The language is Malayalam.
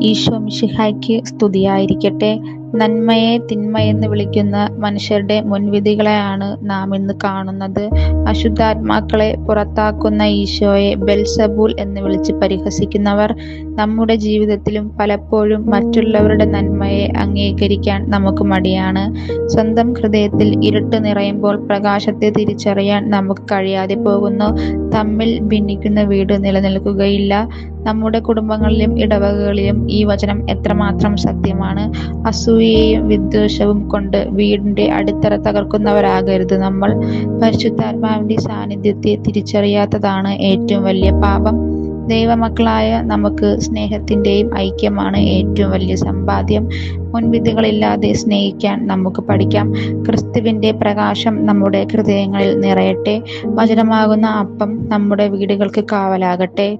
ഈശോ മിശിഹായ്ക്ക് സ്തുതിയായിരിക്കട്ടെ. നന്മയെ തിന്മയെന്ന് വിളിക്കുന്ന മനുഷ്യരുടെ മുൻവിധികളെയാണ് നാം ഇന്ന് കാണുന്നത്. അശുദ്ധാത്മാക്കളെ പുറത്താക്കുന്ന ഈശോയെ ബെൽസബൂൽ എന്ന് വിളിച്ച് പരിഹസിക്കുന്നവർ നമ്മുടെ ജീവിതത്തിലും പലപ്പോഴും മറ്റുള്ളവരുടെ നന്മയെ അംഗീകരിക്കാൻ നമുക്ക് മടിയാണ്. സ്വന്തം ഹൃദയത്തിൽ ഇരുട്ട് നിറയുമ്പോൾ പ്രകാശത്തെ തിരിച്ചറിയാൻ നമുക്ക് കഴിയാതെ പോകുന്നു. തമ്മിൽ ഭിന്നിക്കുന്ന വീട് നിലനിൽക്കുകയില്ല. നമ്മുടെ കുടുംബങ്ങളിലും ഇടവകകളിലും ഈ വചനം എത്രമാത്രം സത്യമാണ്. അസൂയയും വിദ്വേഷവും കൊണ്ട് വീടിന്റെ അടിത്തറ തകർക്കുന്നവരാകരുത് നമ്മൾ. പരിശുദ്ധാത്മാവിന്റെ സാന്നിധ്യത്തെ തിരിച്ചറിയാത്തതാണ് ഏറ്റവും വലിയ പാപം. ദൈവമക്കളായ നമുക്ക് സ്നേഹത്തിന്റെയും ഐക്യമാണ് ഏറ്റവും വലിയ സമ്പാദ്യം. മുൻവിധികളില്ലാതെ സ്നേഹിക്കാൻ നമുക്ക് പഠിക്കാം. ക്രിസ്തുവിന്റെ പ്രകാശം നമ്മുടെ ഹൃദയങ്ങളിൽ നിറയട്ടെ. വചനമാകുന്ന അപ്പം നമ്മുടെ വീടുകൾക്ക് കാവലാകട്ടെ.